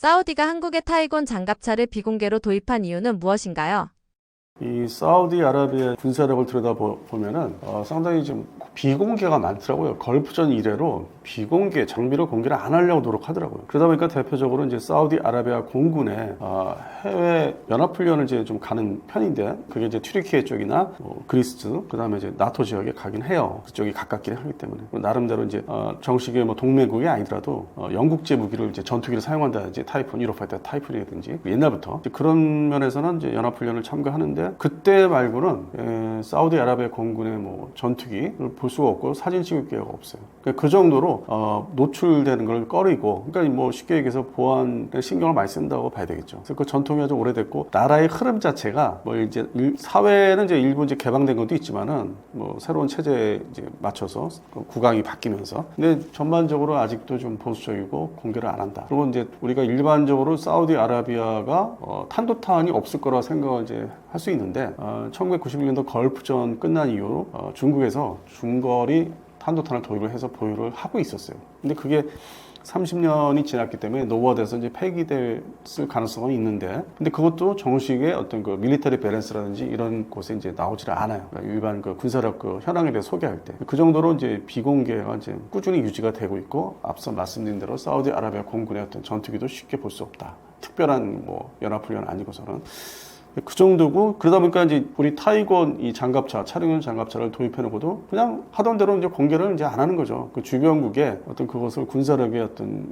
사우디가 한국의 타이곤 장갑차를 비공개로 도입한 이유는 무엇인가요? 이 사우디아라비아 군사력을 들여다보면은 상당히 좀 비공개가 많더라고요. 걸프전 이래로 비공개, 장비를 공개를 안 하려고 노력하더라고요. 그러다 보니까 대표적으로 이제 사우디아라비아 공군의 해외 연합훈련을 이제 좀 가는 편인데, 그게 이제 튀르키예 쪽이나 그리스, 그 다음에 이제 나토 지역에 가긴 해요. 그쪽이 가깝긴 하기 때문에. 나름대로 이제 정식의 뭐 동맹국이 아니더라도 영국제 무기를 이제 전투기를 사용한다든지 타이푼, 유로파이터 타이푼이라든지 옛날부터 그런 면에서는 이제 연합훈련을 참가하는데, 그때 말고는 사우디아라비아 공군의 뭐 전투기를 볼 수가 없고 사진 찍을 기회가 없어요. 그러니까 그 정도로 노출되는 걸 꺼리고, 그러니까 뭐 쉽게 얘기해서 보안에 신경을 많이 쓴다고 봐야 되겠죠. 그래서 그 전통이 아주 오래됐고, 나라의 흐름 자체가 뭐 이제 사회는 이제 일부 이제 개방된 것도 있지만은 뭐 새로운 체제에 이제 맞춰서 국왕이 바뀌면서, 근데 전반적으로 아직도 좀 보수적이고 공개를 안 한다. 그리고 이제 우리가 일반적으로 사우디아라비아가 탄도탄이 없을 거라 생각을 이제 할 수 있는데, 1991년도 걸프전 끝난 이후로 중국에서 중거리 탄도탄을 도입을 해서 보유를 하고 있었어요. 근데 그게 30년이 지났기 때문에 노후화돼서 이제 폐기됐을 가능성은 있는데, 근데 그것도 정식의 어떤 그 밀리터리 밸런스라든지 이런 곳에 이제 나오지를 않아요. 그러니까 일반 그 군사력 그 현황에 대해 소개할 때 그 정도로 이제 비공개가 이제 꾸준히 유지가 되고 있고, 앞서 말씀드린 대로 사우디아라비아 공군의 어떤 전투기도 쉽게 볼 수 없다. 특별한 뭐 연합훈련 아니고서는 그 정도고, 그러다 보니까 이제 우리 타이건 이 장갑차, 차량용 장갑차를 도입해놓고도 그냥 하던 대로 이제 공개를 이제 안 하는 거죠. 그 주변국에 어떤 그것을 군사력의 어떤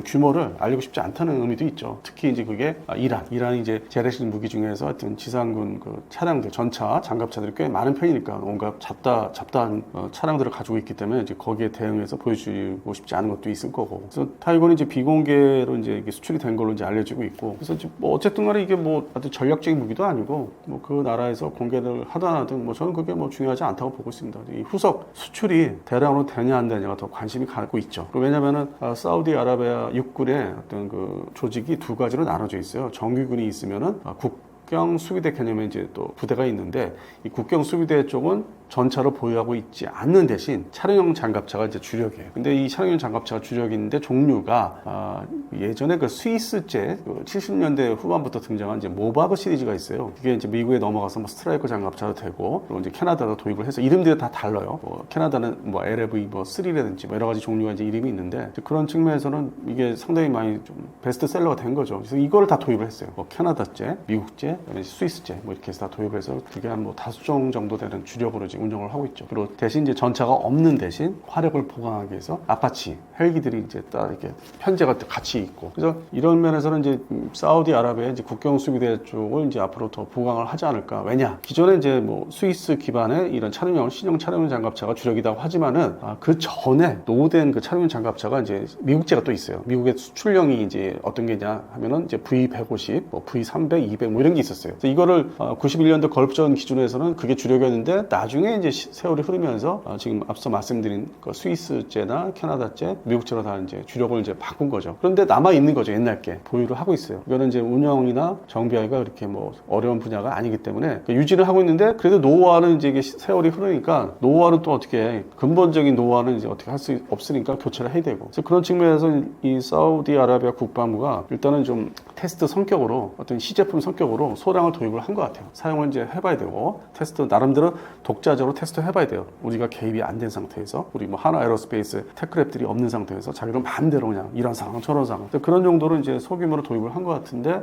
규모를 알리고 싶지 않다는 의미도 있죠. 특히 이제 그게 이란이 이제 재래식 무기 중에서 어떤 지상군 그 차량들, 전차, 장갑차들이 꽤 많은 편이니까 온갖 잡다한 차량들을 가지고 있기 때문에 이제 거기에 대응해서 보여주고 싶지 않은 것도 있을 거고. 그래서 타이건이 이제 비공개로 이제 이게 수출이 된 걸로 이제 알려지고 있고, 그래서 이제 뭐 어쨌든 간에 이게 뭐 아주 전략적인 무기도 아니고 뭐 그 나라에서 공개를 하든 안 하든 뭐 저는 그게 뭐 중요하지 않다고 보고 있습니다. 이 후속 수출이 대량으로 되냐 안 되냐가 더 관심이 가고 있죠. 왜냐면은 사우디아라비아 육군의 어떤 그 조직이 두 가지로 나눠져 있어요. 정규군이 있으면은 국경 수비대 개념의 이제 또 부대가 있는데, 이 국경 수비대 쪽은 전차를 보유하고 있지 않는 대신 차량용 장갑차가 이제 주력이에요. 근데 이 차량용 장갑차가 주력인데 종류가 예전에 그 스위스제 70년대 후반부터 등장한 이제 모바브 시리즈가 있어요. 그게 이제 미국에 넘어가서 뭐 스트라이커 장갑차도 되고, 그리고 이제 캐나다도 도입을 해서 이름들이 다 달라요. 캐나다는 뭐 LFV 뭐 3라든지 뭐 여러 가지 종류가 이제 이름이 있는데, 그런 측면에서는 이게 상당히 많이 좀 베스트셀러가 된 거죠. 그래서 이거를 다 도입을 했어요. 뭐 캐나다제, 미국제, 스위스제 뭐 이렇게 해서 다 도입을 해서 그게 한 뭐 5종 정도 되는 주력으로 지금 운영을 하고 있죠. 그리고 대신 이제 전차가 없는 대신 화력을 보강하기 위해서 아파치 헬기들이 이제 딱 이렇게 편제가 같이 있고, 그래서 이런 면에서는 이제 사우디아라비아의 이제 국경 수비대 쪽을 이제 앞으로 더 보강을 하지 않을까. 왜냐? 기존에 이제 뭐 스위스 기반의 이런 신형 차량용 장갑차가 주력이라고 하지만은 그 전에 노후된 그 차량용 장갑차가 이제 미국제가 또 있어요. 미국의 수출형이 이제 어떤 게냐 하면은 이제 V150, 뭐 V300, 200 뭐 이런 게 있었어요. 그래서 이거를 91년도 걸프전 기준에서는 그게 주력이었는데, 나중에 이제 세월이 흐르면서 지금 앞서 말씀드린 그 스위스제나 캐나다제, 미국제로 다 이제 주력을 이제 바꾼 거죠. 그런데 남아 있는 거죠. 옛날 게 보유를 하고 있어요. 이거는 이제 운영이나 정비하기가 그렇게 뭐 어려운 분야가 아니기 때문에 유지를 하고 있는데, 그래도 노후화는 이제 이게 세월이 흐르니까 노후화는 또 어떻게 근본적인 노후화는 이제 어떻게 할 수 없으니까 교체를 해야 되고, 그래서 그런 측면에서 이 사우디아라비아 국방부가 일단은 좀 테스트 성격으로 어떤 시제품 성격으로 소량을 도입을 한 것 같아요. 사용을 이제 해봐야 되고, 테스트 나름대로 독자적으로 테스트 해봐야 돼요. 우리가 개입이 안 된 상태에서, 우리 뭐 하나 에어로스페이스 테크랩들이 없는 상태에서 자기는 마음대로 그냥 이런 상황 저런 상황, 그런 정도로 이제 소규모로 도입을 한 것 같은데,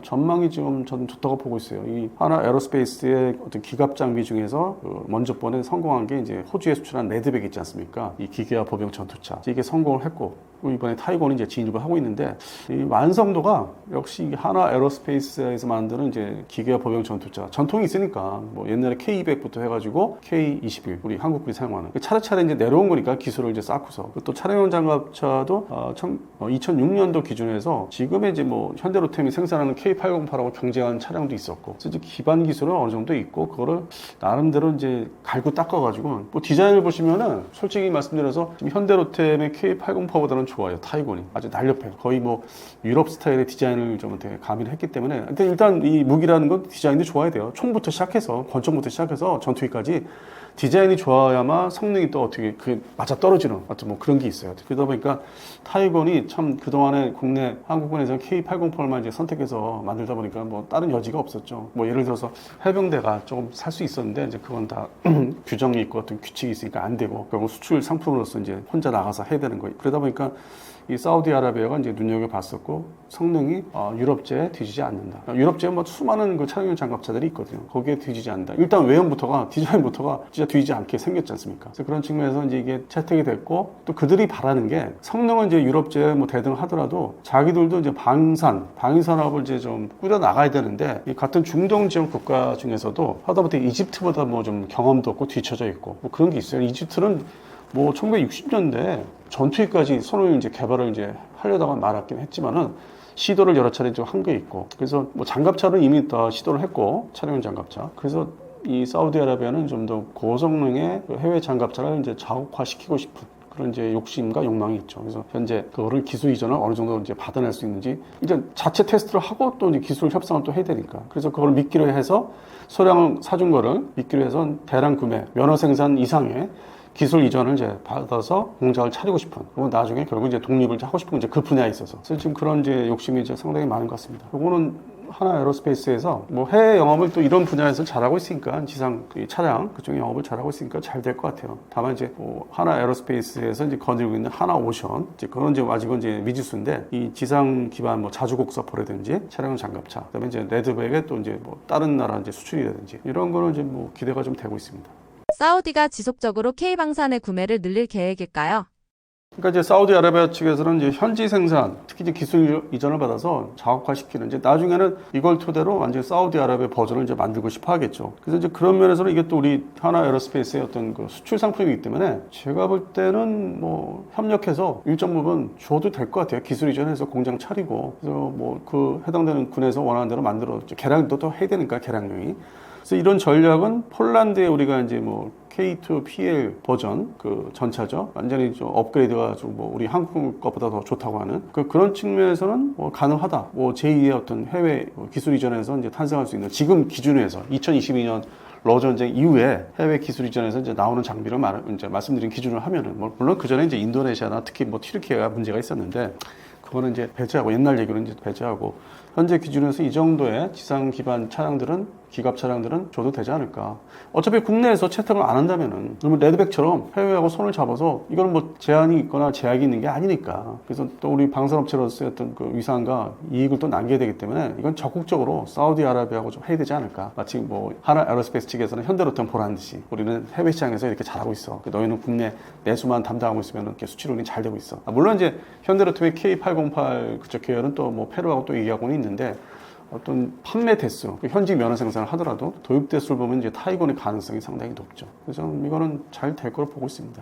전망이 지금 저는 좋다고 보고 있어요. 이 하나 에어로스페이스의 어떤 기갑 장비 중에서 먼저 번에 성공한 게 이제 호주에 수출한 레드백 있지 않습니까? 이 기계화 보병 전투차, 이게 성공을 했고, 이번에 타이건이 이제 진입을 하고 있는데, 이 완성도가 역시 하나 에어로스페이스에서 만드는 이제 기계화 보병 전투차 전통이 있으니까, 뭐 옛날에 K200부터 해가지고 K21 우리 한국군이 사용하는 차례차례 이제 내려온 거니까, 기술을 이제 쌓고서. 또 차량용 장갑차도 2006년도 기준에서 지금의 이제 뭐 현대로템이 생산하는 K808하고 경쟁하는 차량도 있었고, 그래서 이제 기반 기술은 어느 정도 있고, 그거를 나름대로 이제 갈고 닦아가지고, 뭐 디자인을 보시면은 솔직히 말씀드려서 지금 현대로템의 K808보다는 좋아요. 타이건이 아주 날렵해요. 거의 뭐 유럽 스타일의 디자인을 비용을 좀 어떻게 가미를 했기 때문에 일단 이 무기라는 건 디자인이 좋아야 돼요. 총부터 시작해서 권총부터 시작해서 전투기까지 디자인이 좋아야만 성능이 또 어떻게 그 맞아 떨어지는 어떤 뭐 그런 게 있어요. 그러다 보니까 타이건이 참 그동안에 국내 한국군에서 K808만 이제 선택해서 만들다 보니까 뭐 다른 여지가 없었죠. 뭐 예를 들어서 해병대가 조금 살 수 있었는데 이제 그건 다 규정이 있고 어떤 규칙이 있으니까 안 되고 결국 수출 상품으로서 이제 혼자 나가서 해야 되는 거예요. 그러다 보니까 이 사우디아라비아가 이제 눈여겨봤었고 성능이 유럽제에 뒤지지 않는다. 유럽제에 뭐 수많은 그 차량용 장갑차들이 있거든요. 거기에 뒤지지 않는다. 일단 외형부터가 디자인부터가 진짜 뒤지지 않게 생겼지 않습니까? 그래서 그런 측면에서 이제 이게 채택이 됐고 또 그들이 바라는 게 성능은 이제 유럽제 뭐 대등하더라도 자기들도 이제 방위산업을 이제 좀 꾸려 나가야 되는데 이 같은 중동 지역 국가 중에서도 하다못해 이집트보다 뭐 좀 경험도 없고 뒤처져 있고 뭐 그런 게 있어요. 이집트는 뭐 1960년대 전투기까지 손을 이제 개발을 이제 하려다가 말았긴 했지만은 시도를 여러 차례 좀 한 게 있고 그래서 뭐 장갑차를 이미 다 시도를 했고 차량용 장갑차 그래서 이 사우디아라비아는 좀 더 고성능의 해외 장갑차를 이제 자국화시키고 싶은 그런 이제 욕심과 욕망이 있죠. 그래서 현재 그거를 기술 이전을 어느 정도 이제 받아낼 수 있는지 이제 자체 테스트를 하고 또 이제 기술 협상을 또 해야 되니까 그래서 그걸 미끼로 해서 소량 사준 거를 미끼로 해서 대량 구매 면허 생산 이상의 기술 이전을 이제 받아서 공장을 차리고 싶은 그리고 나중에 결국 이제 독립을 하고 싶은 이제 그 분야에 있어서 그래서 지금 그런 이제 욕심이 이제 상당히 많은 것 같습니다. 요거는 하나 에어로스페이스에서 뭐 해외 영업을 또 이런 분야에서 잘하고 있으니까 지상 차량 그쪽 영업을 잘하고 있으니까 잘 될 것 같아요. 다만 이제 뭐 하나 에어로스페이스에서 이제 건드리고 있는 하나 오션 이제 그건 이제 아직은 이제 미지수인데 이 지상 기반 뭐 자주국 서포라든지 차량 장갑차 그다음에 이제 레드백에 또 이제 뭐 다른 나라 이제 수출이라든지 이런 거는 이제 뭐 기대가 좀 되고 있습니다. 사우디가 지속적으로 K방산의 구매를 늘릴 계획일까요? 그러니까 이제 사우디아라비아 측에서는 이제 현지 생산, 특히 이제 기술 이전을 받아서 자국화시키는 이제 나중에는 이걸 토대로 완전 사우디아라비아 버전을 이제 만들고 싶어 하겠죠. 그래서 이제 그런 면에서는 이게 또 우리 하나 에어로스페이스의 어떤 그 수출 상품이기 때문에 제가 볼 때는 뭐 협력해서 일정 부분 줘도 될 것 같아요. 기술 이전해서 공장 차리고 그래서 뭐 그 해당되는 군에서 원하는 대로 만들어 개량도 또 해야 되니까 개량용이. 그래서 이런 전략은 폴란드에 우리가 이제 뭐 K2PL 버전 그 전차죠. 완전히 좀 업그레이드가 좀 뭐 우리 한국 것보다 더 좋다고 하는 그런 측면에서는 뭐 가능하다. 뭐 제2의 어떤 해외 기술 이전에서 이제 탄생할 수 있는 지금 기준에서 2022년 러 전쟁 이후에 해외 기술 이전에서 이제 나오는 장비를 이제 말씀드린 기준을 하면은 뭐 물론 그 전에 이제 인도네시아나 특히 뭐 튀르키예가 문제가 있었는데 그거는 이제 배제하고 옛날 얘기로 이제 배제하고 현재 기준에서 이 정도의 지상 기반 차량들은 기갑 차량들은 줘도 되지 않을까. 어차피 국내에서 채택을 안 한다면은 그러면 레드백처럼 해외하고 손을 잡아서 이거는 뭐 제한이 있거나 제약이 있는 게 아니니까. 그래서 또 우리 방산업체로서의 어떤 그 위상과 이익을 또 남겨야 되기 때문에 이건 적극적으로 사우디아라비아하고 좀 해야 되지 않을까. 마치 뭐 하나 에어로스페이스 측에서는 현대로템 보라는 듯이 우리는 해외 시장에서 이렇게 잘하고 있어. 너희는 국내 내수만 담당하고 있으면 이렇게 수출운이 잘 되고 있어. 물론 이제 현대로템의 K808 그쪽 계열은 또 뭐 페루하고 또 얘기하고는 있는데 어떤 판매 대수, 현지 면허 생산을 하더라도 도입 대수를 보면 이제 타이건의 가능성이 상당히 높죠. 그래서 이거는 잘 될 거로 보고 있습니다.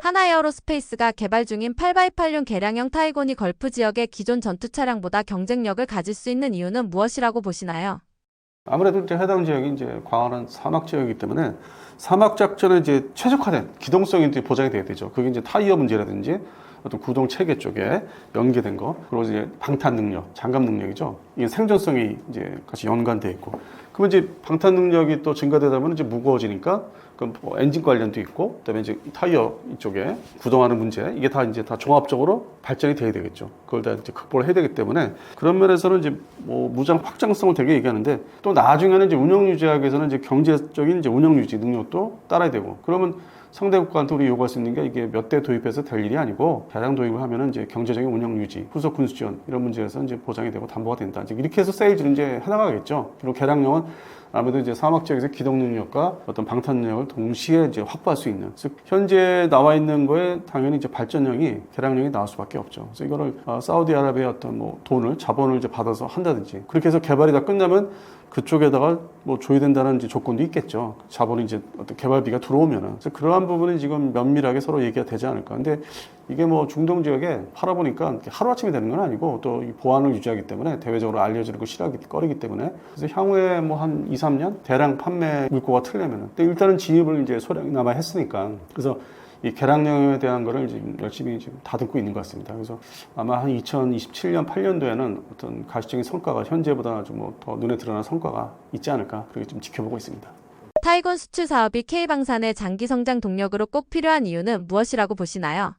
하나에어로스페이스가 개발 중인 8x8용 개량형 타이곤이 걸프 지역의 기존 전투 차량보다 경쟁력을 가질 수 있는 이유는 무엇이라고 보시나요? 아무래도 이제 해당 지역이 이제 광활한 사막 지역이기 때문에 사막 작전에 이제 최적화된 기동성이 이제 보장이 돼야 되죠. 그게 이제 타이어 문제라든지 어떤 구동 체계 쪽에 연계된 거, 그리고 이제 방탄 능력, 장갑 능력이죠. 이게 생존성이 이제 같이 연관돼 있고, 그러면 이제 방탄 능력이 또 증가되다 보면 이제 무거워지니까, 그럼 뭐 엔진 관련도 있고, 그다음에 이제 타이어 이쪽에 구동하는 문제, 이게 다 이제 다 종합적으로 발전이 돼야 되겠죠. 그걸 다 이제 극복을 해야 되기 때문에 그런 면에서는 이제 뭐 무장 확장성을 되게 얘기하는데, 또 나중에는 이제 운영 유지하기 위해서는 이제 경제적인 이제 운영 유지 능력도 따라야 되고, 그러면 상대 국가한테 우리 요구할 수 있는 게 이게 몇 대 도입해서 될 일이 아니고 대량 도입을 하면은 이제 경제적인 운영 유지, 후속 군수 지원 이런 문제에서 이제 보장이 되고 담보가 된다. 이제 이렇게 해서 세일즈를 이제 해나가겠죠. 그리고 개량용은 아무래도 이제 사막 지역에서 기동 능력과 어떤 방탄 능력을 동시에 이제 확보할 수 있는. 즉 현재 나와 있는 거에 당연히 이제 발전형이 개량용이 나올 수밖에 없죠. 그래서 이거를 사우디아라비아 어떤 뭐 돈을 자본을 이제 받아서 한다든지 그렇게 해서 개발이 다 끝나면 그쪽에다가 뭐 줘야 된다는 이제 조건도 있겠죠. 자본이 이제 어떤 개발비가 들어오면은. 그래서 그러한 부분은 지금 면밀하게 서로 얘기가 되지 않을까. 근데 이게 뭐 중동 지역에 팔아보니까 하루아침에 되는 건 아니고 또 이 보안을 유지하기 때문에 대외적으로 알려지고 실하기 꺼리기 때문에 그래서 향후에 뭐 한 2, 3년 대량 판매 물꼬가 틀려면은. 근데 일단은 진입을 이제 소량이나마 했으니까. 그래서 이 개량령에 대한 거를 지금 열심히 지금 다듬고 있는 것 같습니다. 그래서 아마 한 2027년, 8년도에는 어떤 가시적인 성과가 현재보다 좀 뭐 더 눈에 드러나는 성과가 있지 않을까 그렇게 좀 지켜보고 있습니다. 타이곤 수출 사업이 K방산의 장기 성장 동력으로 꼭 필요한 이유는 무엇이라고 보시나요?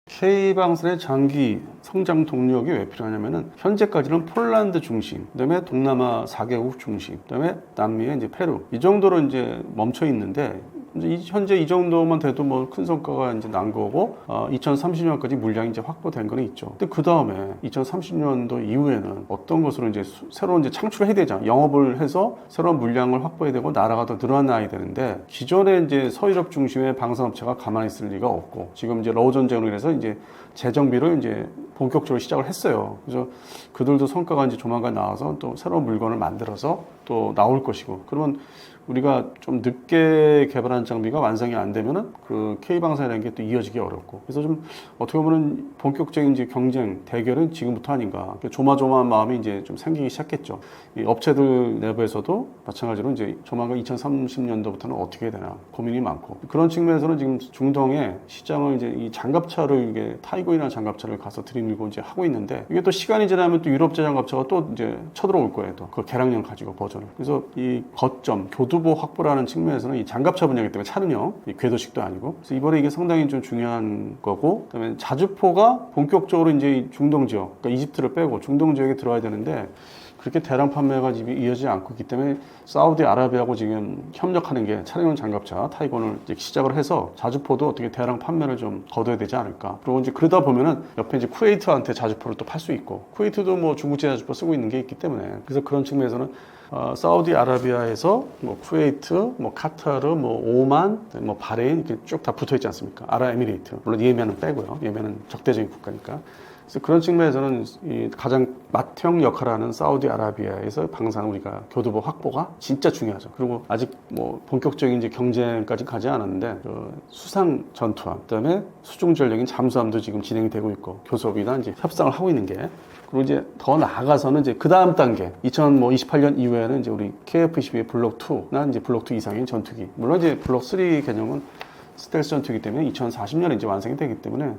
K방산의 장기 성장 동력이 왜 필요하냐면은 현재까지는 폴란드 중심, 그다음에 동남아 4개국 중심, 그다음에 남미의 이제 페루 이 정도로 이제 멈춰 있는데 이제 현재 이 정도만 돼도 뭐 큰 성과가 이제 난 거고 2030년까지 물량이 이제 확보된 거는 있죠. 근데 그 다음에 2030년도 이후에는 어떤 것으로 이제 새로운 이제 창출을 해야 되잖아. 영업을 해서 새로운 물량을 확보해야 되고 나라가 더 늘어나야 되는데 기존에 이제 서유럽 중심의 방산업체가 가만히 있을 리가 없고 지금 이제 러우 전쟁으로 인해서 이제 재정비를 이제 본격적으로 시작을 했어요. 그래서 그들도 성과가 이제 조만간 나와서 또 새로운 물건을 만들어서 또 나올 것이고 그러면 우리가 좀 늦게 개발한 장비가 완성이 안 되면은 그 K방산이라는 게 또 이어지기 어렵고 그래서 좀 어떻게 보면 본격적인 이제 경쟁 대결은 지금부터 아닌가 조마조마한 마음이 이제 좀 생기기 시작했죠. 이 업체들 내부에서도 마찬가지로 이제 조만간 2030년도부터는 어떻게 해야 되나 고민이 많고 그런 측면에서는 지금 중동의 시장을 이제 이 장갑차를 이게 타이고이나 장갑차를 가서 들이밀고 이제 하고 있는데 이게 또 시간이 지나면 또 유럽제 장갑차가 또 이제 쳐들어올 거예요. 또 그 개량령 가지고 버전을. 그래서 이 거점 교두보 확보라는 측면에서는 이 장갑차 분야이기 때문에 차는요 이 궤도식도 아니고 그래서 이번에 이게 상당히 좀 중요한 거고 그다음에 자주포가 본격적으로 이제 중동 지역 그러니까 이집트를 빼고 중동 지역에 들어와야 되는데 그렇게 대량 판매가 지금 이어지지 않고 있기 때문에 사우디아라비아하고 지금 협력하는 게 차량용 장갑차 타이곤을 이제 시작을 해서 자주포도 어떻게 대량 판매를 좀 거둬야 되지 않을까. 그리고 이제 그러다 보면은 옆에 이제 쿠웨이트한테 자주포를 또 팔 수 있고 쿠웨이트도 뭐 중국제 자주포 쓰고 있는 게 있기 때문에 그래서 그런 측면에서는 사우디아라비아에서 뭐 쿠웨이트, 뭐 카타르, 뭐 오만, 뭐 바레인 이렇게 쭉 다 붙어 있지 않습니까? 아랍에미레이트 물론 예멘은 빼고요. 예멘은 적대적인 국가니까. 그래서 그런 측면에서는 이 가장 맏형 역할을 하는 사우디아라비아에서 방산 우리가 교두보 확보가 진짜 중요하죠. 그리고 아직 뭐 본격적인 이제 경쟁까지 가지 않았는데 그 수상 전투함, 그다음에 수중 전력인 잠수함도 지금 진행이 되고 있고 교섭이나 이제 협상을 하고 있는 게 그리고 이제 더 나아가서는 이제 그 다음 단계 2028년 이후에는 이제 우리 KF-22의 블록 2나 이제 블록 2 이상인 전투기 물론 이제 블록 3 개념은 스텔스 전투기 때문에 2040년에 이제 완성이 되기 때문에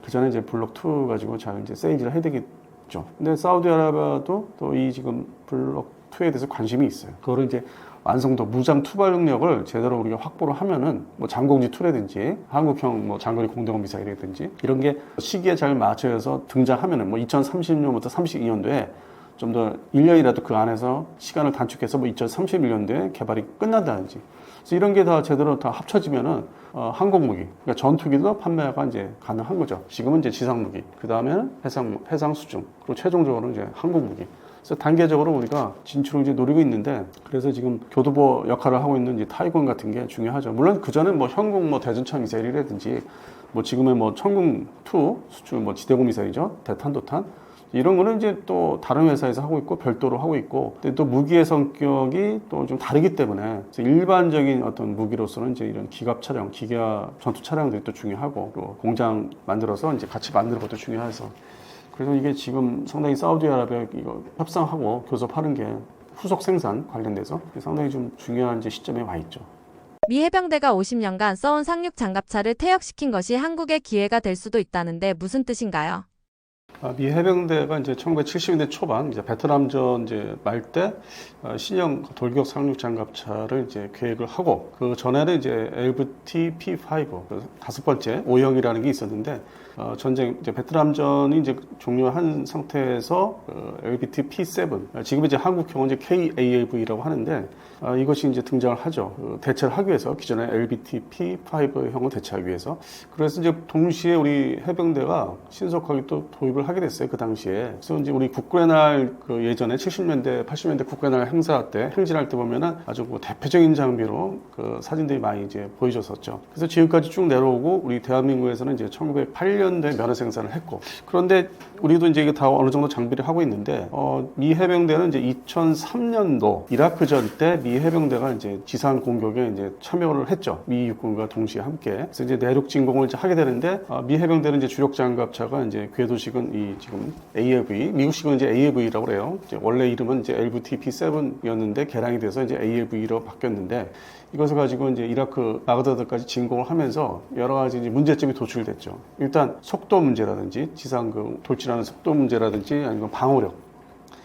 그 전에 이제 블록 2 가지고 잘 이제 세일즈를 해야 되겠죠. 근데 사우디아라비아도 또 이 지금 블록 2에 대해서 관심이 있어요. 그거를 이제 완성도 무장 투발 능력을 제대로 우리가 확보를 하면은 뭐 장공지 2라든지 한국형 뭐 장거리 공대공 미사일이라든지 이런 게 시기에 잘 맞춰서 등장하면은 뭐 2030년부터 32년도에 좀 더 1년이라도 그 안에서 시간을 단축해서 뭐 2031년도에 개발이 끝난다든지 그래서 이런 게 다 제대로 다 합쳐지면은 항공무기, 그러니까 전투기도 판매가 이제 가능한 거죠. 지금은 이제 지상무기, 그 다음에는 해상 수중, 그리고 최종적으로는 이제 항공무기. 그래서 단계적으로 우리가 진출을 이제 노리고 있는데, 그래서 지금 교두보 역할을 하고 있는 이제 타이곤 같은 게 중요하죠. 물론 그 전에 뭐 현궁 뭐 대전차 미사일이라든지, 뭐 지금의 뭐 천궁 2 수출 뭐 지대공 미사일이죠, 대탄도탄. 이런 거는 이제 또 다른 회사에서 하고 있고 별도로 하고 있고 근데 또 무기의 성격이 또 좀 다르기 때문에 일반적인 어떤 무기로서는 이제 이런 기갑 차량, 기가 전투 차량들이 또 중요하고 또 공장 만들어서 이제 같이 만드는 것도 중요해서 그래서 이게 지금 상당히 사우디아라비아 이거 협상하고 교섭하는 게 후속 생산 관련돼서 상당히 좀 중요한 이제 시점에 와 있죠. 미 해병대가 50년간 써온 상륙 장갑차를 퇴역시킨 것이 한국의 기회가 될 수도 있다는데 무슨 뜻인가요? 미 해병대가 이제 1970년대 초반 이제 베트남전 이제 말 때 신형 돌격 상륙 장갑차를 이제 계획을 하고 그 전에는 이제 LVT P5 다섯 번째 O형이라는 게 있었는데 전쟁 이제 베트남전이 이제 종료한 상태에서 LVT P7 지금 이제 한국형은 이제 KALV라고 하는데 이것이 이제 등장을 하죠. 대체를 하기 위해서 기존의 LVT P5형을 대체하기 위해서 그래서 이제 동시에 우리 해병대가 신속하게 또 도입을 하게 됐어요. 그 당시에. 그래서 이제 우리 국군의 날 그 예전에 70년대, 80년대 국군의 날 행사 때 행진할 때 보면은 아주 그 대표적인 장비로 그 사진들이 많이 이제 보여줬었죠. 그래서 지금까지 쭉 내려오고 우리 대한민국에서는 이제 1908년 2008년도에 면허 생산을 했고, 그런데 우리도 이제 이게 다 어느 정도 장비를 하고 있는데 미 해병대는 이제 2003년도 이라크전 때 미 해병대가 이제 지상 공격에 이제 참여를 했죠. 미 육군과 동시에 함께. 그래서 이제 내륙 진공을 이제 하게 되는데 미 해병대는 이제 주력 장갑차가 이제 궤도식은 이 지금 AAV, 미국식은 이제 AAV라고 그래요. 이제 원래 이름은 이제 LVTP-7였는데 개량이 돼서 이제 AAV로 바뀌었는데, 이것을 가지고 이제 이라크 바그다드까지 진공을 하면서 여러 가지 이제 문제점이 도출됐죠. 일단 속도 문제라든지 지상 그 돌진하는 속도 문제라든지 아니면 방어력.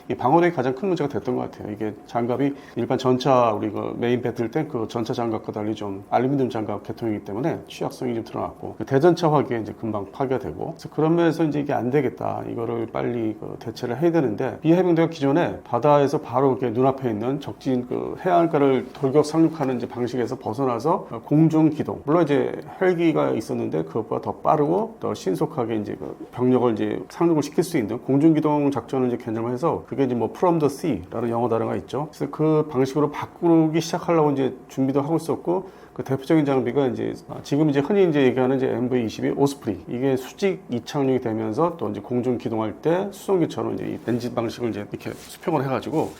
이 방어력이 가장 큰 문제가 됐던 것 같아요. 이게 장갑이 일반 전차 우리 그 메인 배틀 때 그 전차 장갑과 달리 좀 알루미늄 장갑 계통이기 때문에 취약성이 좀 드러났고, 그 대전차 화기에 이제 금방 파괴가 되고, 그래서 그런 면에서 이제 이게 안 되겠다. 이거를 빨리 그 대체를 해야 되는데, 미 해병대가 기존에 바다에서 바로 이렇게 눈앞에 있는 적진 그 해안가를 돌격 상륙하는 이제 방식에서 벗어나서 공중 기동. 물론 이제 헬기가 있었는데 그것보다 더 빠르고 더 신속하게 이제 그 병력을 이제 상륙을 시킬 수 있는 공중 기동 작전을 이제 개념을 해서, 그게 이제 뭐 From the Sea라는 영어 단어가 있죠. 그래서 그 방식으로 바꾸기 시작하려고 이제 준비도 하고 있었고, 그 대표적인 장비가 이제 지금 이제 흔히 이제 얘기하는 이제 MV-22 오스프리, 이게 수직 이착륙이 되면서 또 이제 공중 기동할 때 수송기처럼 이제 이 엔진 방식을 이제 이렇게 수평을 해가지고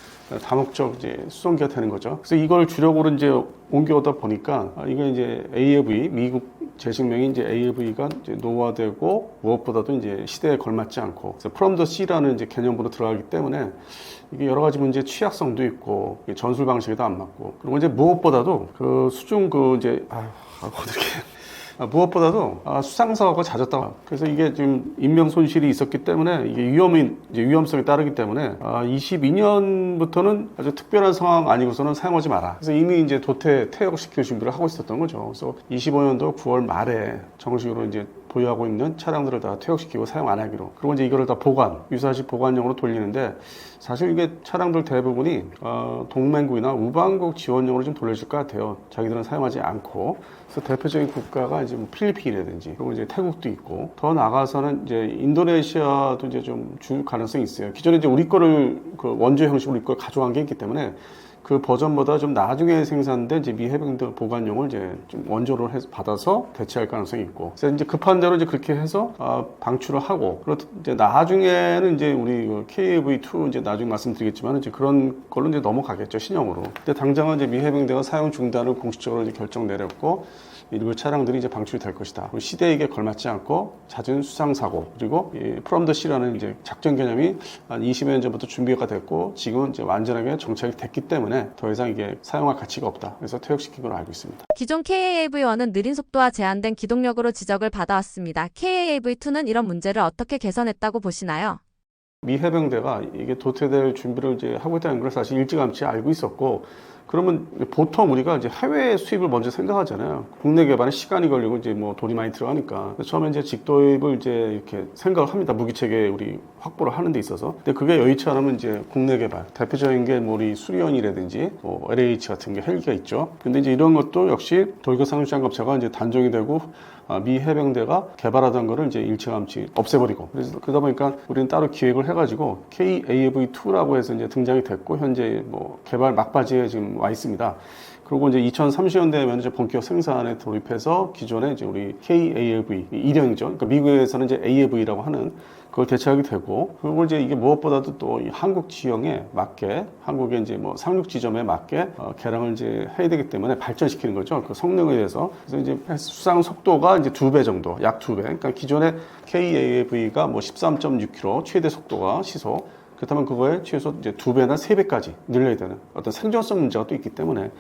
다목적 이제 수송기가 되는 거죠. 그래서 이걸 주력으로 이제 옮겨오다 보니까 이게 이제 AAV, 미국 제식명이 이제 AAV가 이제 노화되고 무엇보다도 이제 시대에 걸맞지 않고, 그래서 From the Sea라는 이제 개념으로 들어가기 때문에 이게 여러 가지 문제 취약성도 있고 전술 방식에도 안 맞고, 그리고 이제 무엇보다도 그 수중 그 이제 어떻게 무엇보다도 수상사고가 잦았다. 그래서 이게 지금 인명 손실이 있었기 때문에 이게 위험성이 따르기 때문에 22년부터는 아주 특별한 상황 아니고서는 사용하지 마라. 그래서 이미 이제 도태 퇴역시킬 준비를 하고 있었던 거죠. 그래서 25년도 9월 말에 정식으로 이제 보유하고 있는 차량들을 다 퇴역시키고 사용 안 하기로. 그리고 이제 이거를 다 유사시 보관용으로 돌리는데, 사실 이게 차량들 대부분이 동맹국이나 우방국 지원용으로 좀 돌려질 것 같아요. 자기들은 사용하지 않고. 그래서 대표적인 국가가 이제 뭐 필리핀이라든지, 그리고 이제 태국도 있고, 더 나가서는 이제 인도네시아도 이제 좀 줄 가능성이 있어요. 기존에 이제 우리 거를 그 원조 형식으로 우리 걸 가져간 게 있기 때문에 그 버전보다 좀 나중에 생산된 이제 미 해병대 보관용을 이제 좀 원조를 해서 받아서 대체할 가능성이 있고, 그래서 이제 급한 대로 이제 그렇게 해서 방출을 하고, 그리고 이제 나중에는 이제 우리 KAV2 이제 나중에 말씀드리겠지만 이제 그런 걸로 이제 넘어가겠죠, 신형으로. 근데 당장은 이제 미 해병대가 사용 중단을 공식적으로 이제 결정 내렸고, 일부 차량들이 이제 방출이 될 것이다. 시대에게 걸맞지 않고 잦은 수상 사고, 그리고 이 From the Sea라는 이제 작전 개념이 한 20여 년 전부터 준비가 됐고, 지금은 이제 완전하게 정착이 됐기 때문에 더 이상 이게 사용할 가치가 없다. 그래서 퇴역시킨 걸로 알고 있습니다. 기존 KAAV1은 느린 속도와 제한된 기동력으로 지적을 받아왔습니다. KAAV2는 이런 문제를 어떻게 개선했다고 보시나요? 미 해병대가 이게 도태될 준비를 이제 하고 있다는 걸 사실 일찌감치 알고 있었고, 그러면 보통 우리가 이제 해외 수입을 먼저 생각하잖아요. 국내 개발에 시간이 걸리고 이제 뭐 돈이 많이 들어가니까. 처음에 이제 직도입을 이제 이렇게 생각을 합니다. 무기체계 우리 확보를 하는 데 있어서. 근데 그게 여의치 않으면 이제 국내 개발. 대표적인 게 뭐 우리 수리온이라든지 뭐 LH 같은 게 헬기가 있죠. 근데 이제 이런 것도 역시 돌격 상륙 장갑차가 이제 단종이 되고 미 해병대가 개발하던 거를 이제 일찌감치 없애버리고, 그래서 그러다 보니까 우리는 따로 기획을 해가지고 KAV2라고 해서 이제 등장이 됐고, 현재 뭐 개발 막바지에 지금 와 있습니다. 그리고 이제 2030년대 되면 이제 본격 생산에 돌입해서 기존에 이제 우리 KAV 일형이죠. 그러니까 미국에서는 이제 AAV라고 하는 그걸 대체하게 되고, 그리고 이제 이게 무엇보다도 또 이 한국 지형에 맞게, 한국의 이제 뭐 상륙 지점에 맞게 개량을 이제 해야 되기 때문에 발전시키는 거죠. 그 성능에 대해서. 그래서 이제 수상 속도가 이제 2배 정도, 약 2배. 그러니까 기존에 KAV가 뭐 13.6km 최대 속도가 시속. 그렇다면 그거에 최소 이제 2배나 3배까지 늘려야 되는 어떤 생존성 문제가 또 있기 때문에,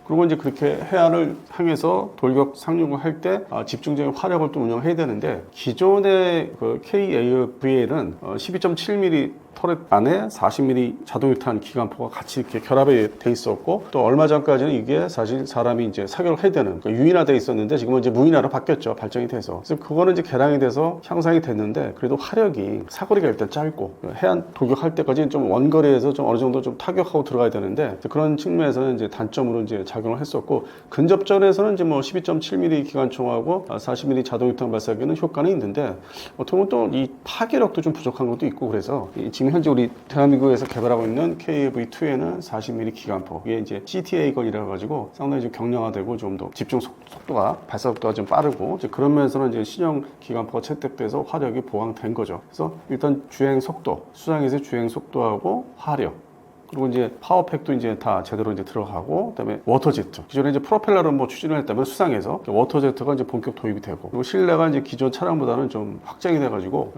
그리고 이제 그렇게 해안을 향해서 돌격 상륙을 할 때 집중적인 화력을 또 운영해야 되는데, 기존의 그 KAVA는 12.7mm 터렛 안에 40mm 자동 유탄 기관포가 같이 이렇게 결합이 돼 있었고, 또 얼마 전까지는 이게 사실 사람이 이제 사격을 해야 되는 유인화돼 있었는데, 지금은 이제 무인화로 바뀌었죠, 발전이 돼서. 그래서 그거는 이제 개량이 돼서 향상이 됐는데, 그래도 화력이 사거리가 일단 짧고 해안 돌격할 때까지 좀 원거리에서 좀 어느 정도 좀 타격하고 들어가야 되는데, 그런 측면에서는 이제 단점으로 이제 작용을 했었고, 근접전에서는 이제 뭐 12.7mm 기관총하고 40mm 자동유탄 발사기는 효과는 있는데, 어떻게 보면 또 이 파괴력도 좀 부족한 것도 있고, 그래서 지금 현재 우리 대한민국에서 개발하고 있는 KAV2에는 40mm 기관포, 이게 이제 CTA건이라 가지고 상당히 좀 경량화되고 좀 더 집중 속도가, 발사 속도가 좀 빠르고, 이제 그런 면에서는 이제 신형 기관포가 채택돼서 화력이 보강된 거죠. 그래서 일단 주행 속도, 수상에서의 주행 속도하고 화력, 그리고 이제 파워팩도 이제 다 제대로 이제 들어가고, 그다음에 워터제트. 기존에 이제 프로펠러를 뭐 추진을 했다면 수상에서 워터제트가 이제 본격 도입이 되고, 그리고 실내가 이제 기존 차량보다는 좀 확장이 돼가지고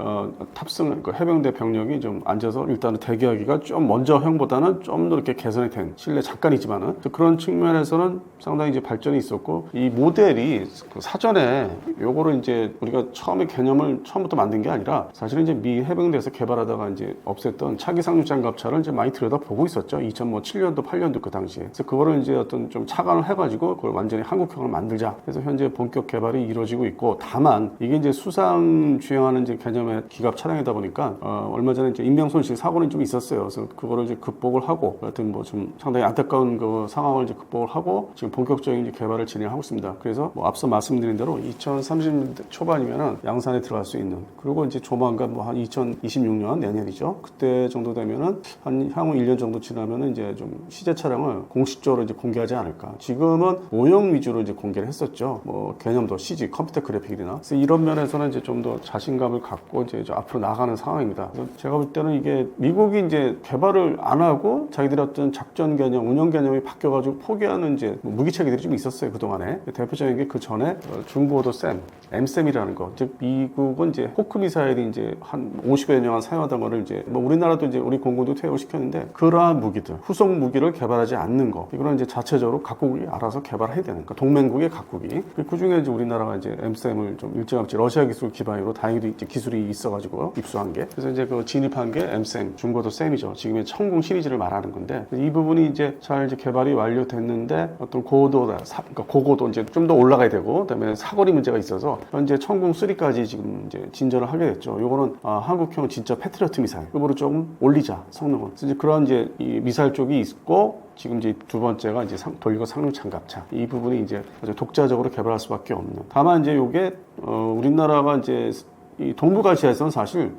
탑승 해병대 병력이 좀 앉아서 일단은 대기하기가 좀 먼저형보다는 좀 더 이렇게 개선이 된, 실내 잠깐이지만은 그런 측면에서는 상당히 이제 발전이 있었고, 이 모델이 그 사전에 요거를 이제 우리가 처음에 개념을 처음부터 만든 게 아니라 사실은 이제 미 해병대에서 개발하다가 이제 없앴던 차기 상륙 장갑차를 이제 많이 들여다보고 있었죠. 2007년도, 8년도 그 당시에. 그래서 그거를 이제 어떤 좀 착안을 해가지고 그걸 완전히 한국형을 만들자. 그래서 현재 본격 개발이 이루어지고 있고, 다만 이게 이제 수상 주행하는 이제 개념의 기갑 차량이다 보니까 얼마 전에 이제 인명 손실 사고는 좀 있었어요. 그래서 그거를 이제 극복을 하고, 하여튼 뭐 좀 상당히 안타까운 그 상황을 이제 극복을 하고 지금 본격적인 이제 개발을 진행하고 있습니다. 그래서 뭐 앞서 말씀드린 대로 2030년대 초반이면은 양산에 들어갈 수 있는, 그리고 이제 조만간 뭐 한 2026년 내년이죠. 그때 정도 되면은 한 향후 1년 정도 지나면은 이제 좀 시제 차량을 공식적으로 이제 공개하지 않을까. 지금은 모형 위주로 이제 공개를 했었죠. 뭐 개념도 CG, 컴퓨터 그래픽이나. 그래서 이런 면에서는 이제 좀 더 자신감을 갖고 이제 앞으로 나가는 상황입니다. 그래서 제가 볼 때는 이게 미국이 이제 개발을 안 하고 자기들의 어떤 작전 개념, 운영 개념이 바뀌어가지고 포기하는 이제 뭐 무기 체계들이 좀 있었어요, 그동안에. 대표적인 게 그 전에 중고도 샘, M샘이라는 거. 즉 미국은 이제 호크 미사일이 이제 한 50여 년 사용하던 거를 이제 뭐 우리나라도 이제 우리 공군도 퇴역을 시켰는데, 그러한 무기들, 후속 무기를 개발하지 않는 거, 이거는 이제 자체적으로 각국이 알아서 개발해야 되는 거. 동맹국의 각국이. 그 중에 이제 우리나라가 이제 M샘을 좀 일찌감치 러시아 기술 기반으로 다행히도 이제 기술이 있어가지고 입수한 게, 그래서 이제 그 진입한 게 M샘, 중고도 샘이죠. 지금의 천궁 시리즈를 말하는 건데, 이 부분이 이제 잘 이제 개발이 완료됐는데 어떤 그러니까 고고도 이제 좀 더 올라가야 되고, 그다음에 사거리 문제가 있어서 현재 천궁 3까지 지금 이제 진전을 하게 됐죠. 요거는 한국형 진짜 패트리어트 미사일급으로 좀 올리자, 성능을. 그래서 이제 그런 이제 이 미사일 쪽이 있고, 지금 이제 두 번째가 이제 돌격 상륙 장갑차. 이 부분이 이제 아주 독자적으로 개발할 수밖에 없는. 다만 이제 요게 우리나라가 이제 이 동북아시아에서는 사실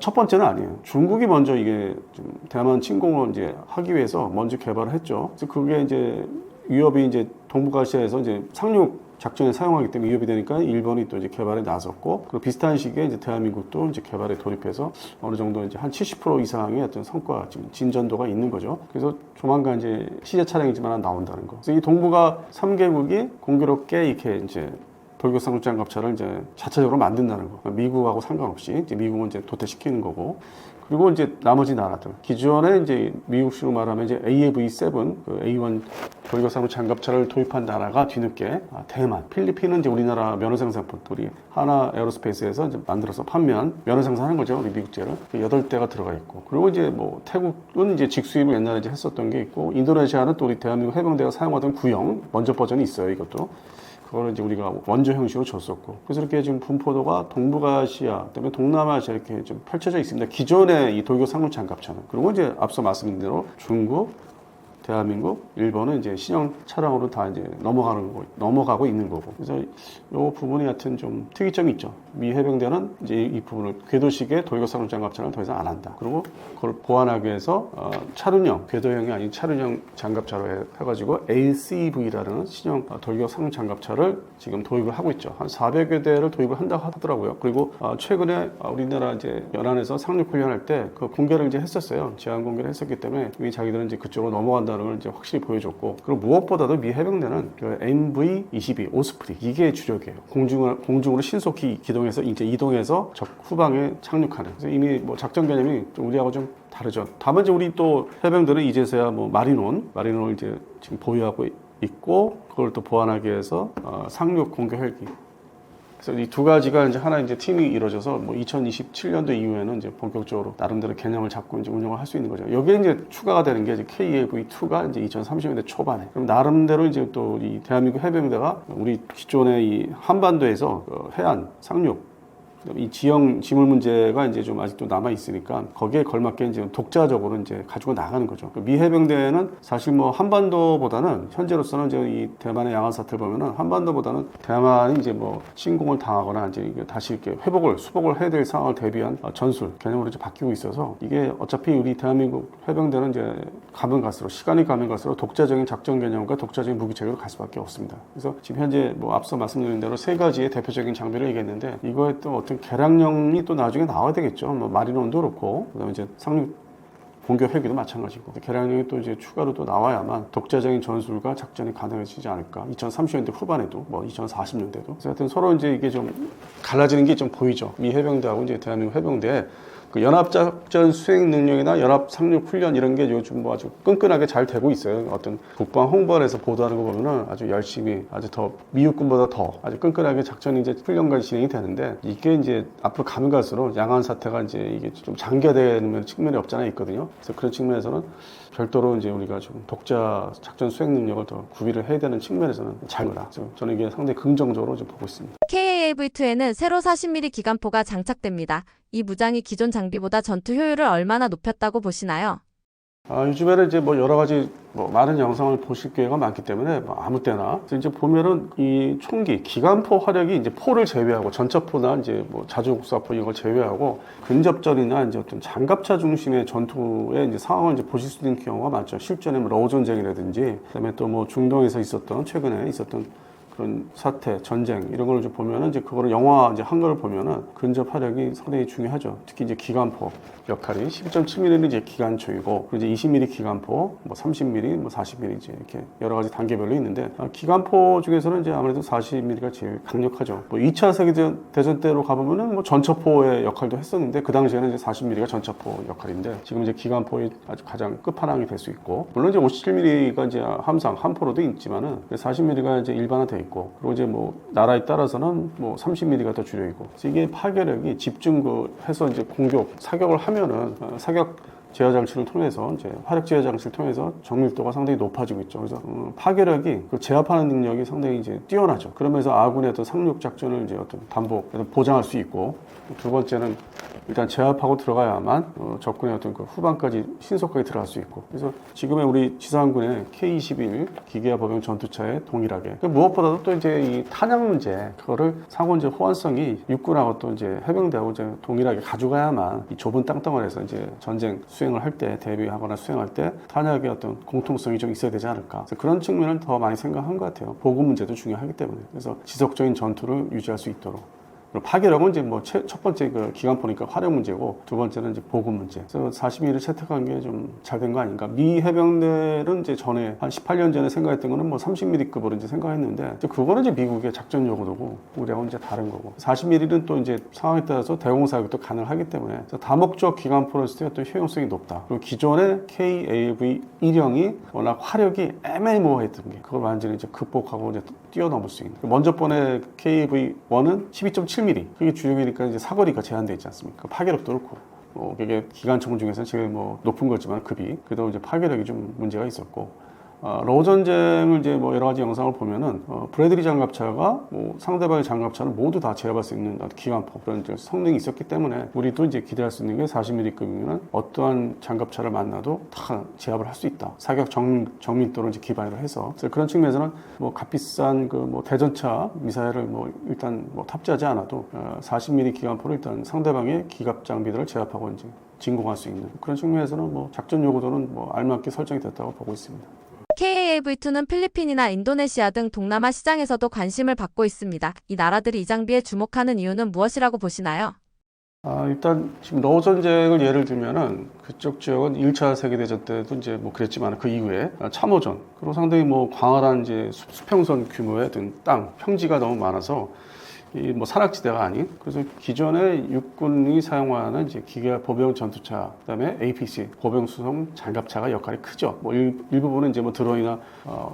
첫 번째는 아니에요. 중국이 먼저 이게 좀 대만 침공을 이제 하기 위해서 먼저 개발을 했죠. 그래서 그게 이제 위협이 이제 동북아시아에서 이제 상륙 작전에 사용하기 때문에 위협이 되니까 일본이 또 이제 개발에 나섰고, 그리고 비슷한 시기에 이제 대한민국도 이제 개발에 돌입해서 어느 정도 이제 한 70% 이상의 어떤 성과, 지금 진전도가 있는 거죠. 그래서 조만간 이제 시제 차량이지만 나온다는 거. 그래서 이 동북아 3개국이 공교롭게 이렇게 이제 돌격 상륙 장갑차를 이제 자체적으로 만든다는 거. 미국하고 상관없이 이제 미국은 이제 도태시키는 거고. 그리고 이제 나머지 나라들, 기존에 이제 미국식으로 말하면 이제 AAV7, 그 A1 돌격 상륙 장갑차를 도입한 나라가 뒤늦게 대만, 필리핀은 이제 우리나라 면허 생산품, 우리 하나 에어로스페이스에서 이제 만들어서 판매한 면허 생산하는 거죠, 우리 미국제를. 8대가 들어가 있고, 그리고 이제 뭐 태국은 이제 직수입을 옛날에 이제 했었던 게 있고, 인도네시아는 또 우리 대한민국 해병대가 사용하던 구형 원조 버전이 있어요, 이것도. 그거를 이제 우리가 원조 형식으로 줬었고, 그래서 이렇게 지금 분포도가 동북아시아, 그다음에 동남아시아 이렇게 좀 펼쳐져 있습니다. 기존의 이 돌격 상륙 장갑차는. 그리고 이제 앞서 말씀드린 대로 중국, 대한민국, 일본은 이제 신형 차량으로 다 이제 넘어가고 있는 거고. 그래서 이 부분이 하여튼 좀 특이점이 있죠. 미 해병대는 이제 이 부분을 궤도식의 돌격 상륙 장갑차를 더 이상 안 한다. 그리고 그걸 보완하기 위해서 차륜형, 궤도형이 아닌 차륜형 장갑차로 해가지고 ACV라는 신형 돌격 상륙 장갑차를 지금 도입을 하고 있죠. 한 400여 대를 도입을 한다고 하더라고요. 그리고 최근에 우리나라 이제 연안에서 상륙 훈련할 때 그 공개를 이제 했었어요. 제한 공개를 했었기 때문에 이미 자기들은 이제 그쪽으로 넘어간다는 걸 이제 확실히 보여줬고, 그리고 무엇보다도 미 해병대는 그 MV-22 오스프리, 이게 주력이에요. 공중으로 신속히 기동해서 이제 이동해서 적 후방에 착륙하는. 그래서 이미 뭐 작전 개념이 좀 우리하고 좀 다르죠. 다만 이제 우리 또 해병들은 이제서야 뭐 마린원을 이제 지금 보유하고 있고, 그걸 또 보완하기 위해서 상륙 공격 헬기. 그래서 이 두 가지가 이제 하나 이제 팀이 이루어져서 뭐 2027년도 이후에는 이제 본격적으로 나름대로 개념을 잡고 이제 운영을 할 수 있는 거죠. 여기에 이제 추가가 되는 게 이제 KAV2가 이제 2030년대 초반에. 그럼 나름대로 이제 또 이 대한민국 해병대가 우리 기존의 이 한반도에서 해안 상륙 이 지형 지물 문제가 이제 좀 아직도 남아 있으니까 거기에 걸맞게 이제 독자적으로 이제 가지고 나가는 거죠. 미 해병대는 사실 뭐 한반도보다는 현재로서는 이제 이 대만의 양안 사태를 보면은 한반도보다는 대만이 이제 뭐 침공을 당하거나 이제 이게 다시 이렇게 수복을 해야 될 상황을 대비한 전술 개념으로 이제 바뀌고 있어서 이게 어차피 우리 대한민국 해병대는 이제 가면 갈수록 시간이 가면 갈수록 독자적인 작전 개념과 독자적인 무기 체계로 갈 수밖에 없습니다. 그래서 지금 현재 뭐 앞서 말씀드린 대로 세 가지의 대표적인 장비를 얘기했는데 이거에 또 어떤 개량형이 또 나중에 나와야 되겠죠. 뭐 마린원도 그렇고 그다음에 이제 상륙 공격 헬기도 마찬가지고 개량형이 또 이제 추가로 또 나와야만 독자적인 전술과 작전이 가능해지지 않을까. 2030년대 후반에도 뭐 2040년대도. 그래서 하여튼 서로 이제 이게 좀 갈라지는 게 좀 보이죠. 미 해병대하고 이제 대한민국 해병대 그 연합작전 수행 능력이나 연합 상륙 훈련 이런 게 요즘 뭐 아주 끈끈하게 잘 되고 있어요. 어떤 국방 홍보관에서 보도하는 거 보면은 아주 열심히 아주 더 미국군보다 더 아주 끈끈하게 작전이 이제 훈련까지 진행이 되는데 이게 이제 앞으로 가면 갈수록 양안 사태가 이제 이게 좀 장기화되는 측면이 없잖아 있거든요. 그래서 그런 측면에서는 별도로 이제 우리가 좀 독자 작전 수행 능력을 더 구비를 해야 되는 측면에서는 잘 거다. 저는 이게 상당히 긍정적으로 좀 보고 있습니다. KAV-2에는 새로 40mm 기관포가 장착됩니다. 이 무장이 기존 장비보다 전투 효율을 얼마나 높였다고 보시나요? 요즘에는 이제 뭐 여러 가지 뭐 많은 영상을 보실 기회가 많기 때문에 뭐 아무 때나 이제 보면은 이 총기 기관포 화력이 이제 포를 제외하고 전차포나 이제 뭐 자주국사포 이걸 제외하고 근접전이나 이제 어떤 장갑차 중심의 전투의 이제 상황을 이제 보실 수 있는 경우가 많죠. 실전에 뭐 러우 전쟁이라든지 그다음에 또 뭐 중동에서 있었던 최근에 있었던 그런 사태, 전쟁 이런 걸 좀 보면은 이제 그거를 영화 이제 한 거를 보면은 근접 화력이 상당히 중요하죠. 특히 이제 기관포 역할이 12.7mm는 이제 기관총이고 이제 20mm 기관포, 뭐 30mm, 뭐 40mm 이제 이렇게 여러 가지 단계별로 있는데 기관포 중에서는 이제 아무래도 40mm가 제일 강력하죠. 뭐 2차 세계대전 때로 가보면은 뭐 전차포의 역할도 했었는데 그 당시에는 이제 40mm가 전차포 역할인데 지금 이제 기관포의 아주 가장 끝판왕이 될 수 있고 물론 이제 57mm가 이제 함상 함포로도 있지만은 40mm가 이제 일반화돼 있고 그리고 이제 뭐 나라에 따라서는 뭐 30mm가 더 주력이고 그래서 이게 파괴력이 집중해서 이제 공격 사격을 하면은 사격 제어 장치를 통해서 이제 화력 제어 장치를 통해서 정밀도가 상당히 높아지고 있죠. 그래서 파괴력이 그 제압하는 능력이 상당히 이제 뛰어나죠. 그러면서 아군의 어떤 상륙 작전을 이제 어떤 반복 보장할 수 있고 두 번째는 일단 제압하고 들어가야만 적군의 어떤 그 후반까지 신속하게 들어갈 수 있고 그래서 지금의 우리 지상군의 K-21 기계화 보병 전투차에 동일하게 무엇보다도 또 이제 이 탄약 문제 그거를 상호 이제 호환성이 육군하고 또 이제 해병대하고 이제 동일하게 가져가야만 이 좁은 땅덩어리에서 이제 전쟁 수행을 할 때 대비하거나 수행할 때 탄약의 어떤 공통성이 좀 있어야 되지 않을까 그래서 그런 측면을 더 많이 생각한 것 같아요. 보급 문제도 중요하기 때문에 그래서 지속적인 전투를 유지할 수 있도록 파괴력은 이제 뭐 첫 번째 그 기관포니까 화력 문제고 두 번째는 이제 보급 문제. 그래서 42를 채택한 게 좀 잘 된 거 아닌가. 미 해병대는 이제 전에 한 18년 전에 생각했던 거는 뭐 30mm급으로 이제 생각했는데 이제 그거는 이제 미국의 작전 요구도고 우리하고는 이제 다른 거고 40mm는 또 이제 상황에 따라서 대공 사격도 가능하기 때문에 다목적 기관포로 했을 때 어떤 효용성이 높다. 그리고 기존의 KAV-1형이 워낙 화력이 애매모호했던 게 그걸 완전히 이제 극복하고 이제 뛰어넘을 수 있는. 먼저 번에 KAV-1은 12.7mm 그게 주력이니까 이제 사거리가 제한되어 있지 않습니까? 파괴력도 그렇고 그게 기관총 중에서 제일 뭐 높은 거지만 급이 그래도 이제 파괴력이 좀 문제가 있었고 러우 전쟁을 이제 뭐 여러 가지 영상을 보면은 브래들리 장갑차가 뭐 상대방의 장갑차를 모두 다 제압할 수 있는 기관포 그런 성능이 있었기 때문에 우리도 이제 기대할 수 있는 게 40mm급이면 어떠한 장갑차를 만나도 다 제압을 할 수 있다. 사격 정밀도를 이제 기반으로 해서 그래서 그런 측면에서는 뭐 값비싼 그 뭐 대전차 미사일을 뭐 일단 뭐 탑재하지 않아도 40mm 기관포를 일단 상대방의 기갑 장비들을 제압하고 이제 진공할 수 있는 그런 측면에서는 뭐 작전 요구도는 뭐 알맞게 설정이 됐다고 보고 있습니다. KAV-2는 필리핀이나 인도네시아 등 동남아 시장에서도 관심을 받고 있습니다. 이 나라들이 이 장비에 주목하는 이유는 무엇이라고 보시나요? 일단 지금 러우 전쟁을 예를 들면은 그쪽 지역은 1차 세계대전 때도 이제 뭐 그랬지만 그 이후에 참호전 그리고 상당히 뭐 광활한 이제 수평선 규모의 땅 평지가 너무 많아서 이 뭐 산악지대가 아닌 그래서 기존의 육군이 사용하는 이제 기계화 보병 전투차 그다음에 APC 보병 수송 장갑차가 역할이 크죠. 뭐 일부분은 이제 뭐 드론이나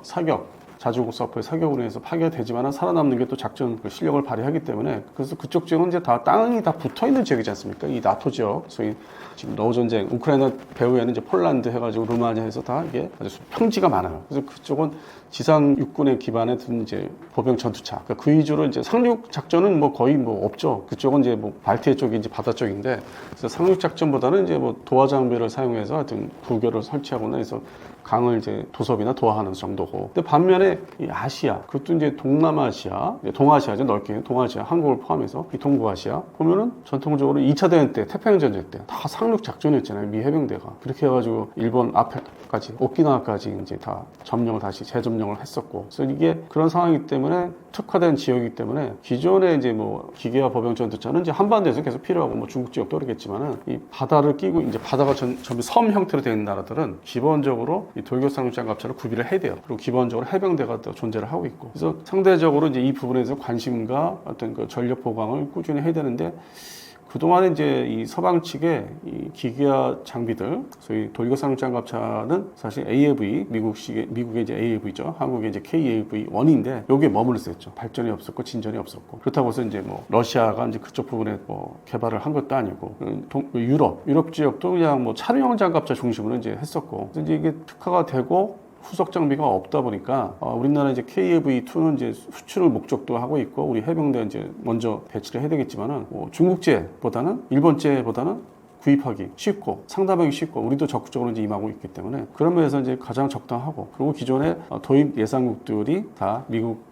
사격 자주국 서프의 사격으로 해서 파괴되지만 살아남는 게 또 작전 그 실력을 발휘하기 때문에 그래서 그쪽 지역은 이제 다 땅이 다 붙어 있는 지역이지 않습니까? 이 나토 지역, 소위 지금 러우 전쟁, 우크라이나 배후에는 이제 폴란드 해가지고 루마니아 해서 다 이게 아주 평지가 많아요. 그래서 그쪽은 지상 육군에 기반에 둔 이제 보병 전투차. 그러니까 그 위주로 이제 상륙 작전은 뭐 거의 뭐 없죠. 그쪽은 이제 뭐 발티해 쪽이 이제 바다 쪽인데, 그래서 상륙 작전보다는 이제 뭐 도하 장비를 사용해서 하여튼 부교를 설치하거나 해서 강을 이제 도섭이나 도하하는 정도고. 근데 반면에 이 아시아, 그것도 이제 동남아시아, 동아시아죠. 넓게 동아시아, 한국을 포함해서 이 동부아시아 보면은 전통적으로 2차 대전 때, 태평양 전쟁 때 다 상륙 작전이었잖아요. 미 해병대가. 그렇게 해가지고 일본 앞에까지, 오키나와까지 이제 다 점령을 다시 재점령을 했었고. 그래서 이게 그런 상황이기 때문에 특화된 지역이기 때문에 기존에 이제 뭐 기계화 보병 전투차는 이제 한반도에서 계속 필요하고 뭐 중국 지역도 그렇겠지만은 이 바다를 끼고 이제 바다가 전부 섬 형태로 되어 있는 나라들은 기본적으로 이 돌격 상륙 장갑차를 구비를 해야 돼요. 그리고 기본적으로 해병대가 또 존재를 하고 있고. 그래서 상대적으로 이제 이 부분에서 관심과 어떤 그 전력 보강을 꾸준히 해야 되는데, 그동안에 이제 이 서방 측의 이 기계화 장비들, 소위 돌격 상륙 장갑차는 사실 AAV, 미국의 이제 AAV죠. 한국의 이제 KAV-1인데, 여기에 머물렀었죠. 발전이 없었고, 진전이 없었고. 그렇다고 해서 이제 뭐, 러시아가 이제 그쪽 부분에 뭐, 개발을 한 것도 아니고, 유럽 지역도 그냥 뭐, 차량용 장갑차 중심으로 이제 했었고, 그래서 이제 이게 특화가 되고, 후속 장비가 없다 보니까 우리나라 이제 KAV2는 이제 수출을 목적도 하고 있고 우리 해병대 이제 먼저 배치를 해야 되겠지만은 중국제보다는 일본제보다는 구입하기 쉽고 상담하기 쉽고 우리도 적극적으로 이제 임하고 있기 때문에 그런 면에서 이제 가장 적당하고, 그리고 기존의 도입 예상국들이 다 미국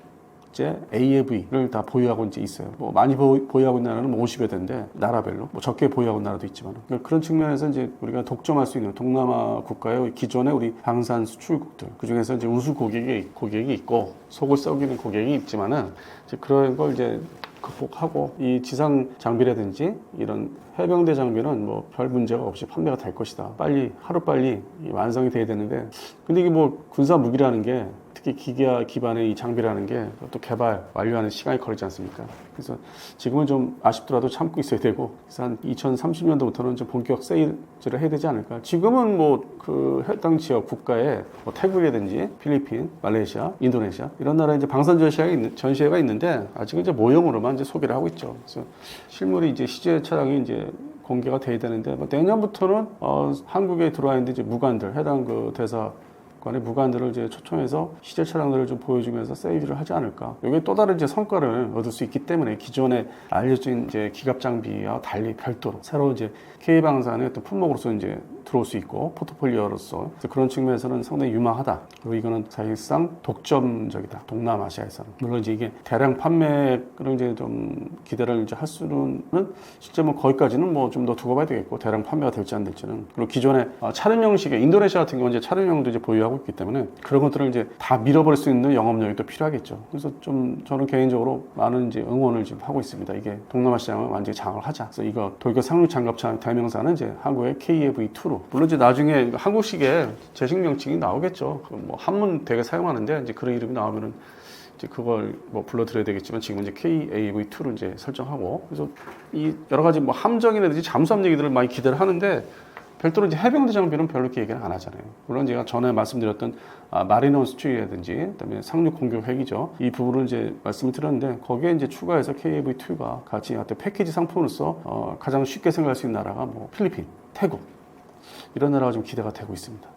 AAV를 다 보유하고 이제 있어요. 뭐 많이 보유하고 있는 나라는 뭐 50여 대인데 나라별로 뭐 적게 보유하고 있는 나라도 있지만, 그러니까 그런 측면에서 이제 우리가 독점할 수 있는 동남아 국가의 기존의 우리 방산 수출국들, 그 중에서 이제 우수 고객이 있고 속을 썩이는 고객이 있지만은 이제 그런 걸 이제 극복하고 이 지상 장비라든지 이런 해병대 장비는 뭐 별 문제가 없이 판매가 될 것이다. 하루빨리 완성이 돼야 되는데, 근데 이게 뭐 군사 무기라는 게 특히 기계화 기반의 이 장비라는 게 또 개발 완료하는 시간이 걸리지 않습니까? 그래서 지금은 좀 아쉽더라도 참고 있어야 되고, 그래서 한 2030년도부터는 좀 본격 세일즈를 해야 되지 않을까. 지금은 뭐 그 해당 지역 국가에 뭐 태국이라든지 필리핀, 말레이시아, 인도네시아 이런 나라에 이제 방산 전시회가 있는데 아직은 이제 모형으로만 이제 소개를 하고 있죠. 그래서 실물이 이제 시제 차량이 이제 공개가 돼야 되는데, 뭐 내년부터는 한국에 들어와 있는 이제 무관들, 해당 그 대사관의 무관들을 이제 초청해서 시제 차량들을 좀 보여주면서 세일을 하지 않을까. 이게 또 다른 이제 성과를 얻을 수 있기 때문에 기존에 알려진 이제 기갑 장비와 달리 별도로 새로 이제 K방산의 어떤 품목으로서 이제 들어올 수 있고 포트폴리오로서 그런 측면에서는 상당히 유망하다. 그리고 이거는 사실상 독점적이다. 동남아시아에서는. 물론 이제 이게 대량 판매를 이제 좀 기대를 이제 할 수는 실제 뭐 거기까지는 뭐 좀 더 두고 봐야 되겠고, 대량 판매가 될지 안 될지는. 그리고 기존에 차량 형식의 인도네시아 같은 경우는 이제 차량형도 이제 보유하고 있기 때문에 그런 것들을 이제 다 밀어버릴 수 있는 영업력이 또 필요하겠죠. 그래서 좀 저는 개인적으로 많은 이제 응원을 지금 하고 있습니다. 이게 동남아 시장을 완전히 장악을 하자. 그래서 이거 돌격 상륙 장갑차 대명사는 이제 한국의 KAV2로, 물론 이제 나중에 한국식의 제식 명칭이 나오겠죠. 뭐 한문 되게 사용하는데 이제 그런 이름이 나오면은 이제 그걸 뭐 불러드려야 되겠지만 지금은 이제 KAV2로 이제 설정하고, 그래서 이 여러 가지 뭐 함정이라든지 잠수함 얘기들을 많이 기대를 하는데 별도로 이제 해병대 장비는 별로 이렇게 얘기를 안 하잖아요. 물론 제가 전에 말씀드렸던 마리너 수출이라든지 그다음에 상륙 공격 핵이죠. 이 부분을 이제 말씀을 드렸는데 거기에 이제 추가해서 KAV2가 같이 어떤 패키지 상품으로서 가장 쉽게 생각할 수 있는 나라가 뭐 필리핀, 태국 이런 나라가 좀 기대가 되고 있습니다.